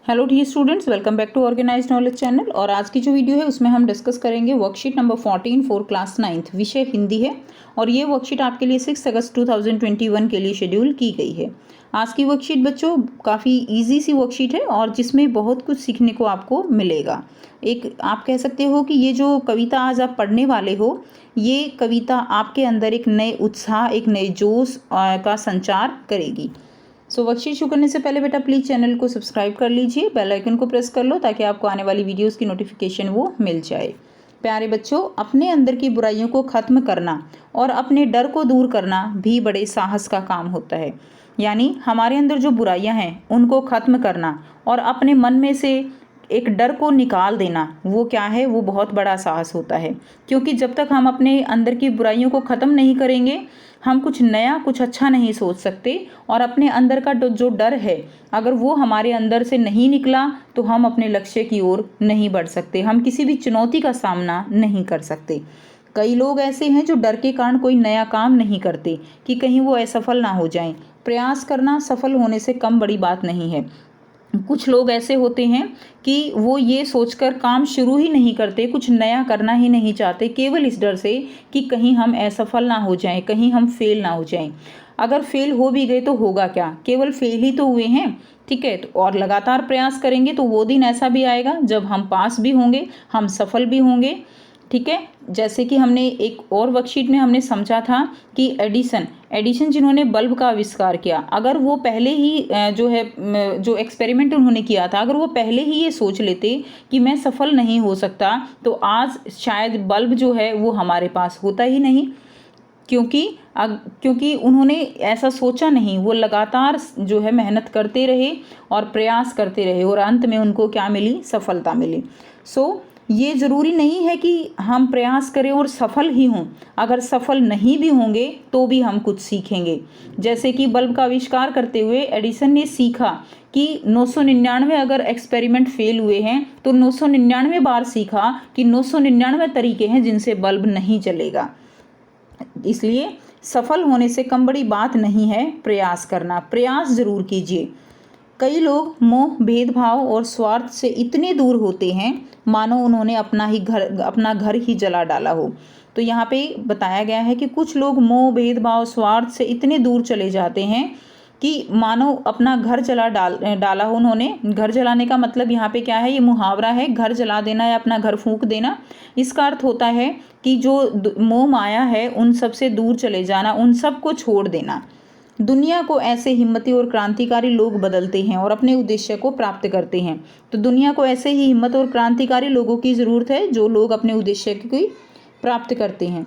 Hello dear students, welcome back to organised knowledge channel. और आज की जो वीडियो है उसमें हम डिस्कस करेंगे worksheet number 14 for class 9th। विषय हिंदी है और ये वर्कशीट आपके लिए 6 अगस्त 2021 के लिए शेड्यूल की गई है। आज की वर्कशीट बच्चों काफ़ी इजी सी वर्कशीट है और जिसमें बहुत कुछ सीखने को आपको मिलेगा। एक आप कह सकते हो कि ये जो कविता आज आप पढ़ने वाले हो, ये कविता आपके अंदर एक नए उत्साह, एक नए जोश का संचार करेगी। वर्कशीट शुरू करने से पहले बेटा प्लीज़ चैनल को सब्सक्राइब कर लीजिए, बेल आइकन को प्रेस कर लो ताकि आपको आने वाली वीडियोस की नोटिफिकेशन वो मिल जाए। प्यारे बच्चों, अपने अंदर की बुराइयों को ख़त्म करना और अपने डर को दूर करना भी बड़े साहस का काम होता है। यानी हमारे अंदर जो बुराइयां हैं उनको ख़त्म करना और अपने मन में से एक डर को निकाल देना, वो क्या है, वो बहुत बड़ा साहस होता है। क्योंकि जब तक हम अपने अंदर की बुराइयों को ख़त्म नहीं करेंगे, हम कुछ नया, कुछ अच्छा नहीं सोच सकते। और अपने अंदर का जो डर है, अगर वो हमारे अंदर से नहीं निकला तो हम अपने लक्ष्य की ओर नहीं बढ़ सकते, हम किसी भी चुनौती का सामना नहीं कर सकते। कई लोग ऐसे हैं जो डर के कारण कोई नया काम नहीं करते कि कहीं वो असफल ना हो जाएं। प्रयास करना सफल होने से कम बड़ी बात नहीं है। कुछ लोग ऐसे होते हैं कि वो ये सोचकर काम शुरू ही नहीं करते, कुछ नया करना ही नहीं चाहते, केवल इस डर से कि कहीं हम असफल ना हो जाएं, कहीं हम फेल ना हो जाएं। अगर फेल हो भी गए तो होगा क्या, केवल फेल ही तो हुए हैं, ठीक है। तो और लगातार प्रयास करेंगे तो वो दिन ऐसा भी आएगा जब हम पास भी होंगे, हम सफल भी होंगे, ठीक है। जैसे कि हमने एक और वर्कशीट में हमने समझा था कि एडिसन जिन्होंने बल्ब का आविष्कार किया, अगर वो पहले ही जो एक्सपेरिमेंट उन्होंने किया था, अगर वो पहले ही ये सोच लेते कि मैं सफल नहीं हो सकता, तो आज शायद बल्ब जो है वो हमारे पास होता ही नहीं। क्योंकि उन्होंने ऐसा सोचा नहीं, वो लगातार जो है मेहनत करते रहे और प्रयास करते रहे और अंत में उनको क्या मिली, सफलता मिली। ये ज़रूरी नहीं है कि हम प्रयास करें और सफल ही हों, अगर सफल नहीं भी होंगे तो भी हम कुछ सीखेंगे। जैसे कि बल्ब का आविष्कार करते हुए एडिसन ने सीखा कि 999 अगर एक्सपेरिमेंट फेल हुए हैं तो 999 बार सीखा कि 999 तरीके हैं जिनसे बल्ब नहीं चलेगा। इसलिए सफल होने से कम बड़ी बात नहीं है प्रयास करना, प्रयास ज़रूर कीजिए। कई लोग मोह, भेदभाव और स्वार्थ से इतने दूर होते हैं मानो उन्होंने अपना घर ही जला डाला हो। तो यहाँ पे बताया गया है कि कुछ लोग मोह, भेदभाव, स्वार्थ से इतने दूर चले जाते हैं कि मानो अपना घर डाला हो उन्होंने। घर जलाने का मतलब यहाँ पे क्या है, ये मुहावरा है, घर जला देना या अपना घर फूंक देना। इसका अर्थ होता है कि जो मोह माया है उन सब से दूर चले जाना, उन सब को छोड़ देना। दुनिया को ऐसे हिम्मती और क्रांतिकारी लोग बदलते हैं और अपने उद्देश्य को प्राप्त करते हैं। तो दुनिया को ऐसे ही हिम्मत और क्रांतिकारी लोगों की ज़रूरत है जो लोग अपने उद्देश्य की प्राप्त करते हैं।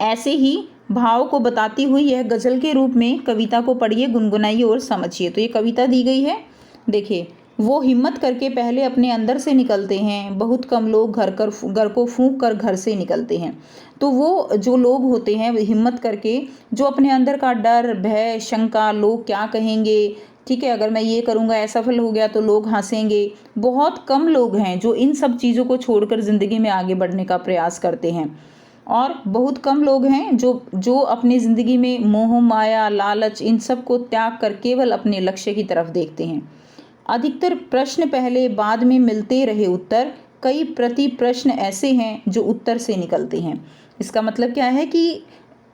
ऐसे ही भाव को बताती हुई यह गज़ल के रूप में कविता को पढ़िए, गुनगुनाइए और समझिए। तो ये कविता दी गई है, देखिए। वो हिम्मत करके पहले अपने अंदर से निकलते हैं, बहुत कम लोग घर को फूंक कर घर से निकलते हैं। तो वो जो लोग होते हैं वो हिम्मत करके, जो अपने अंदर का डर, भय, शंका, लोग क्या कहेंगे, ठीक है, अगर मैं ये करूँगा असफल हो गया तो लोग हंसेंगे, बहुत कम लोग हैं जो इन सब चीज़ों को छोड़कर ज़िंदगी में आगे बढ़ने का प्रयास करते हैं। और बहुत कम लोग हैं जो अपनी ज़िंदगी में मोह, माया, लालच, इन सब को त्याग कर केवल अपने लक्ष्य की तरफ देखते हैं। अधिकतर प्रश्न पहले बाद में मिलते रहे उत्तर, कई प्रति प्रश्न ऐसे हैं जो उत्तर से निकलते हैं। इसका मतलब क्या है कि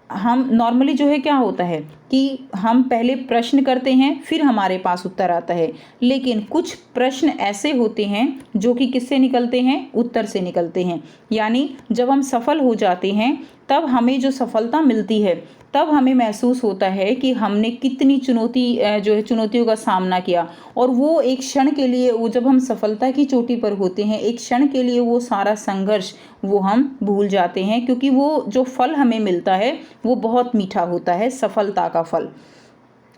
हम नॉर्मली जो है क्या होता है कि हम पहले प्रश्न करते हैं फिर हमारे पास उत्तर आता है, लेकिन कुछ प्रश्न ऐसे होते हैं जो कि किससे निकलते हैं, उत्तर से निकलते हैं। यानी जब हम सफल हो जाते हैं तब हमें जो सफलता मिलती है, तब हमें महसूस होता है कि हमने कितनी चुनौतियों का सामना किया। और वो एक क्षण के लिए, वो जब हम सफलता की चोटी पर होते हैं, एक क्षण के लिए वो सारा संघर्ष वो हम भूल जाते हैं, क्योंकि वो जो फल हमें मिलता है वो बहुत मीठा होता है, सफलता का फल।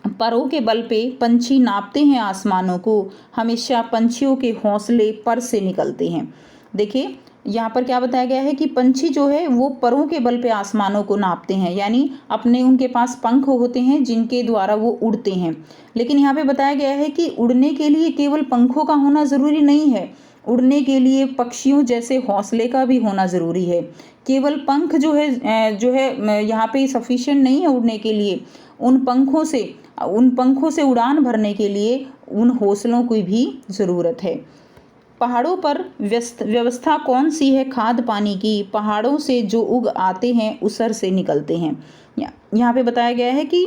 परों के बल पे पंछी नापते हैं आसमानों को, हमेशा पंछियों के हौसले पर से निकलते हैं। देखिए यहाँ पर क्या बताया गया है कि पंछी जो है वो परों के बल पे आसमानों को नापते हैं, यानी उनके पास पंख होते हैं जिनके द्वारा वो उड़ते हैं। लेकिन यहाँ पे बताया गया है कि उड़ने के लिए केवल पंखों का होना ज़रूरी नहीं है, उड़ने के लिए पक्षियों जैसे हौसले का भी होना ज़रूरी है। केवल पंख जो है यहाँ पे सफिशिएंट नहीं है उड़ने के लिए। उन पंखों से उड़ान भरने के लिए उन हौसलों की भी ज़रूरत है। पहाड़ों पर व्यवस्था कौन सी है खाद पानी की? पहाड़ों से जो उग आते हैं उसर से निकलते हैं। यहाँ पे बताया गया है कि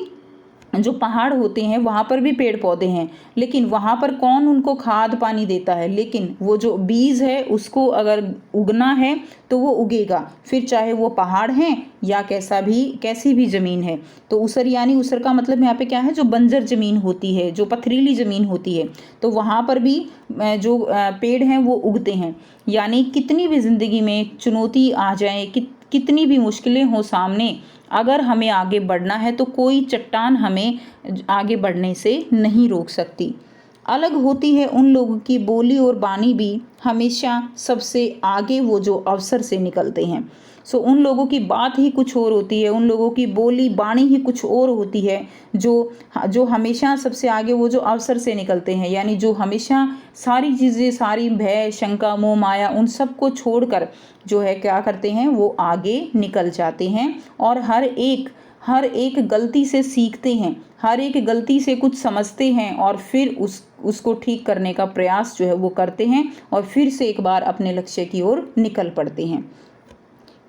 जो पहाड़ होते हैं वहाँ पर भी पेड़ पौधे हैं, लेकिन वहाँ पर कौन उनको खाद पानी देता है? लेकिन वो जो बीज है उसको अगर उगना है तो वो उगेगा, फिर चाहे वो पहाड़ हैं या कैसी भी ज़मीन है। तो उसर यानी उसर का मतलब यहाँ पे क्या है? जो बंजर ज़मीन होती है, जो पथरीली ज़मीन होती है, तो वहाँ पर भी जो पेड़ हैं वो उगते हैं। यानी कितनी भी ज़िंदगी में चुनौती आ जाए, कितनी भी मुश्किलें हों सामने, अगर हमें आगे बढ़ना है तो कोई चट्टान हमें आगे बढ़ने से नहीं रोक सकती। अलग होती है उन लोगों की बोली और बानी भी, हमेशा सबसे आगे वो जो अवसर से निकलते हैं। सो उन लोगों की बात ही कुछ और होती है, उन लोगों की बोली बानी ही कुछ और होती है, जो जो हमेशा सबसे आगे वो जो अवसर से निकलते हैं, यानी जो हमेशा सारी चीज़ें, सारी भय, शंका, मोह, माया उन सब को छोड़कर जो है क्या करते हैं, वो आगे निकल जाते हैं और हर एक गलती से सीखते हैं, हर एक गलती से कुछ समझते हैं और फिर उसको ठीक करने का प्रयास जो है वो करते हैं और फिर से एक बार अपने लक्ष्य की ओर निकल पड़ते हैं।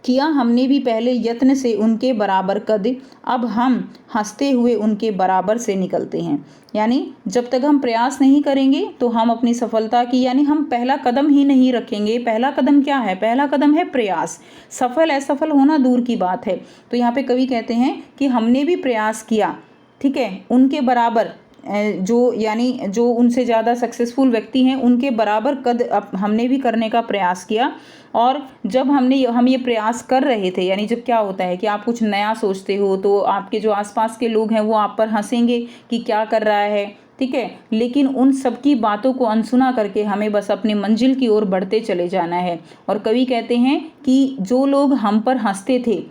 किया हमने भी पहले यत्न से उनके बराबर कद, अब हम हंसते हुए उनके बराबर से निकलते हैं। यानी जब तक हम प्रयास नहीं करेंगे तो हम अपनी सफलता की, यानी हम पहला कदम ही नहीं रखेंगे। पहला कदम क्या है? पहला कदम है प्रयास। सफल असफल होना दूर की बात है। तो यहाँ पे कवि कहते हैं कि हमने भी प्रयास किया, ठीक है, उनके बराबर, यानी जो उनसे ज़्यादा सक्सेसफुल व्यक्ति हैं उनके बराबर कद हमने भी करने का प्रयास किया। और जब हम ये प्रयास कर रहे थे, यानी जब क्या होता है कि आप कुछ नया सोचते हो तो आपके जो आसपास के लोग हैं वो आप पर हंसेंगे कि क्या कर रहा है, ठीक है, लेकिन उन सब की बातों को अनसुना करके हमें बस अपनी मंजिल की ओर बढ़ते चले जाना है। और कवि कहते हैं कि जो लोग हम पर हंसते थे,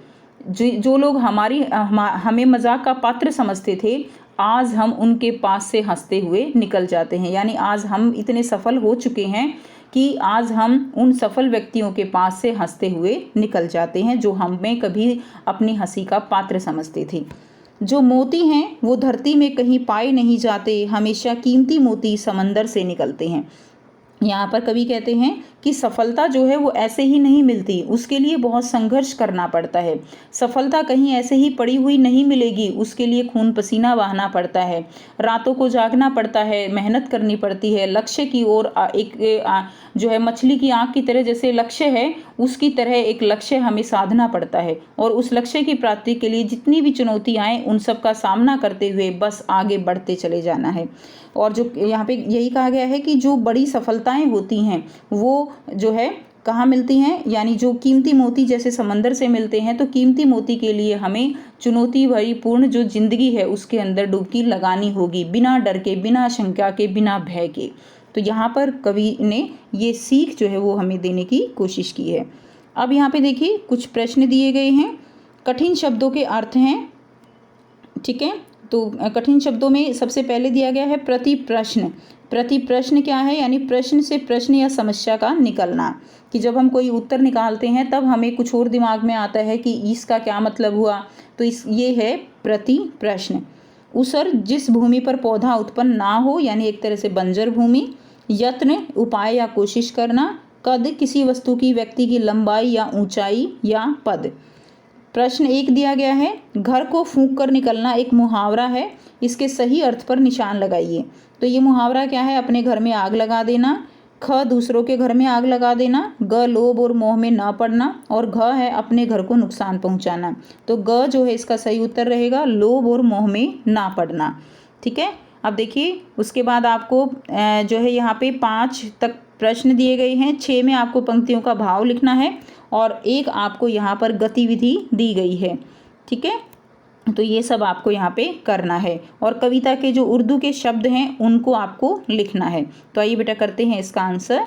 जो लोग हमें मजाक का पात्र समझते थे, आज हम उनके पास से हंसते हुए निकल जाते हैं। यानी आज हम इतने सफल हो चुके हैं कि आज हम उन सफल व्यक्तियों के पास से हंसते हुए निकल जाते हैं जो हमें कभी अपनी हंसी का पात्र समझते थे। जो मोती हैं वो धरती में कहीं पाए नहीं जाते, हमेशा कीमती मोती समंदर से निकलते हैं। यहाँ पर कवि कहते हैं कि सफलता जो है वो ऐसे ही नहीं मिलती, उसके लिए बहुत संघर्ष करना पड़ता है। सफलता कहीं ऐसे ही पड़ी हुई नहीं मिलेगी, उसके लिए खून पसीना बहाना पड़ता है, रातों को जागना पड़ता है, मेहनत करनी पड़ती है, लक्ष्य की ओर जो है मछली की आँख की तरह जैसे लक्ष्य है उसकी तरह एक लक्ष्य हमें साधना पड़ता है। और उस लक्ष्य की प्राप्ति के लिए जितनी भी चुनौती आए उन सब का सामना करते हुए बस आगे बढ़ते चले जाना है। और जो यहाँ पे यही कहा गया है कि जो बड़ी सफलताएं होती हैं वो जो है कहाँ मिलती हैं, यानी जो कीमती मोती जैसे समंदर से मिलते हैं। तो कीमती मोती के लिए हमें चुनौती भरी पूर्ण जो जिंदगी है उसके अंदर डुबकी लगानी होगी, बिना डर के, बिना शंका के, बिना भय के। तो यहाँ पर कवि ने ये सीख जो है वो हमें देने की कोशिश की है। अब यहाँ पे देखिए कुछ प्रश्न दिए गए हैं, कठिन शब्दों के अर्थ हैं, ठीक है। तो कठिन शब्दों में सबसे पहले दिया गया है प्रति प्रश्न। प्रति प्रश्न क्या है? यानी प्रश्न से प्रश्न या समस्या का निकलना, कि जब हम कोई उत्तर निकालते हैं तब हमें कुछ और दिमाग में आता है कि इसका क्या मतलब हुआ, तो ये है प्रति प्रश्न। उसर जिस भूमि पर पौधा उत्पन्न ना हो, यानी एक तरह से बंजर भूमि। यत्न उपाय या कोशिश करना। कद किसी वस्तु की, व्यक्ति की लंबाई या ऊंचाई या पद। प्रश्न 1 दिया गया है, घर को फूंक कर निकलना एक मुहावरा है, इसके सही अर्थ पर निशान लगाइए। तो ये मुहावरा क्या है? अपने घर में आग लगा देना। ख दूसरों के घर में आग लगा देना। ग लोभ और मोह में ना पड़ना। और घ है अपने घर को नुकसान पहुंचाना। तो ग जो है इसका सही उत्तर रहेगा लोभ और मोह में ना पड़ना, ठीक है। अब देखिए उसके बाद आपको जो है यहाँ पे 5 तक प्रश्न दिए गए हैं, 6 में आपको पंक्तियों का भाव लिखना है और 1 आपको यहाँ पर गतिविधि दी गई है, ठीक है। तो ये सब आपको यहाँ पे करना है और कविता के जो उर्दू के शब्द हैं उनको आपको लिखना है। तो आइए बेटा करते हैं इसका आंसर।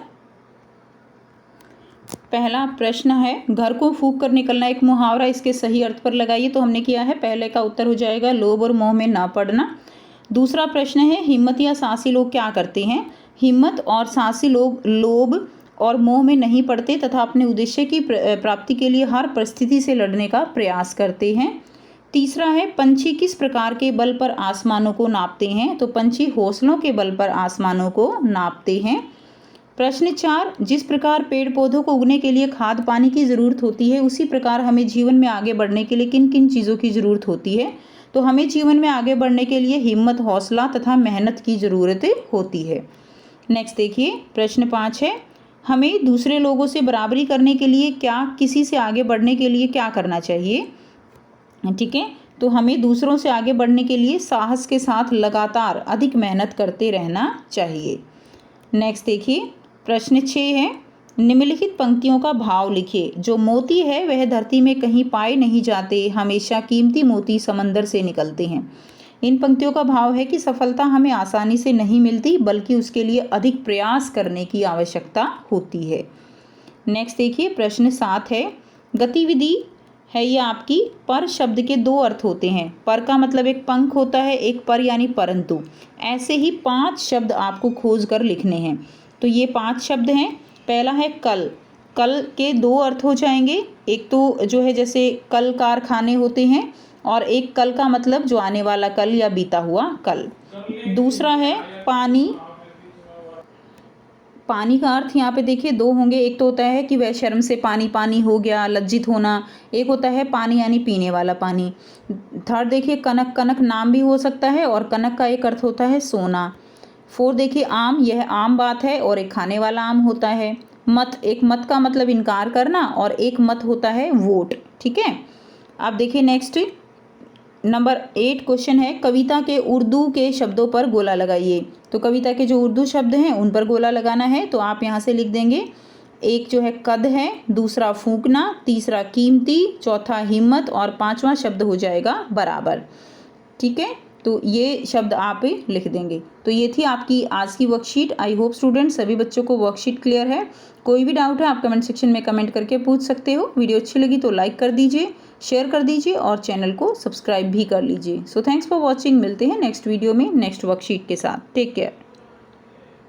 पहला प्रश्न है, घर को फूंक कर निकलना एक मुहावरा, इसके सही अर्थ पर लगाइए। तो हमने किया है, पहले का उत्तर हो जाएगा लोभ और मोह में ना पड़ना। दूसरा प्रश्न है, हिम्मत या साहसी लोग क्या करते हैं? हिम्मत और साहसी लोग लोभ और मोह में नहीं पड़ते तथा अपने उद्देश्य की प्राप्ति के लिए हर परिस्थिति से लड़ने का प्रयास करते हैं। तीसरा है पंछी किस प्रकार के बल पर आसमानों को नापते हैं? तो पंछी हौसलों के बल पर आसमानों को नापते हैं। प्रश्न 4, जिस प्रकार पेड़ पौधों को उगने के लिए खाद पानी की ज़रूरत होती है, उसी प्रकार हमें जीवन में आगे बढ़ने के लिए किन किन चीज़ों की ज़रूरत होती है? तो हमें जीवन में आगे बढ़ने के लिए हिम्मत, हौसला तथा मेहनत की ज़रूरत होती है। नेक्स्ट देखिए, प्रश्न 5 है, हमें दूसरे लोगों से बराबरी करने के लिए किसी से आगे बढ़ने के लिए क्या करना चाहिए? ठीक है, तो हमें दूसरों से आगे बढ़ने के लिए साहस के साथ लगातार अधिक मेहनत करते रहना चाहिए। नेक्स्ट देखिए, प्रश्न 6 है, निम्नलिखित पंक्तियों का भाव लिखिए। जो मोती है वह धरती में कहीं पाए नहीं जाते, हमेशा कीमती मोती समंदर से निकलते हैं। इन पंक्तियों का भाव है कि सफलता हमें आसानी से नहीं मिलती, बल्कि उसके लिए अधिक प्रयास करने की आवश्यकता होती है। नेक्स्ट देखिए, प्रश्न 7 है, गतिविधि है ये आपकी। पर शब्द के 2 अर्थ होते हैं। पर का मतलब एक पंख होता है, एक पर यानी परंतु। ऐसे ही 5 शब्द आपको खोज कर लिखने हैं। तो ये 5 शब्द हैं। पहला है कल। कल के 2 अर्थ हो जाएंगे। एक तो जो है जैसे कल कारखाने होते हैं, और एक कल का मतलब जो आने वाला कल या बीता हुआ कल। दूसरा है पानी। पानी का अर्थ यहाँ पे देखिए 2 होंगे। एक तो होता है कि वह शर्म से पानी पानी हो गया, लज्जित होना। एक होता है पानी यानी पीने वाला पानी। थर्ड देखिए कनक। कनक नाम भी हो सकता है, और कनक का एक अर्थ होता है सोना। 4 देखिए आम। यह आम बात है, और एक खाने वाला आम होता है। मत। एक मत का मतलब इनकार करना, और एक मत होता है वोट। ठीक है, अब देखिए नेक्स्ट नंबर 8 क्वेश्चन है, कविता के उर्दू के शब्दों पर गोला लगाइए। तो कविता के जो उर्दू शब्द हैं उन पर गोला लगाना है। तो आप यहाँ से लिख देंगे, एक जो है कद है, दूसरा फूंकना, तीसरा कीमती, चौथा हिम्मत, और 5वां शब्द हो जाएगा बराबर। ठीक है, तो ये शब्द आप लिख देंगे। तो ये थी आपकी आज की वर्कशीट। आई होप स्टूडेंट सभी बच्चों को वर्कशीट क्लियर है। कोई भी डाउट है आप कमेंट सेक्शन में कमेंट करके पूछ सकते हो। वीडियो अच्छी लगी तो लाइक कर दीजिए, शेयर कर दीजिए, और चैनल को सब्सक्राइब भी कर लीजिए। So thanks for watching. मिलते हैं नेक्स्ट वीडियो में नेक्स्ट वर्कशीट के साथ। Take care.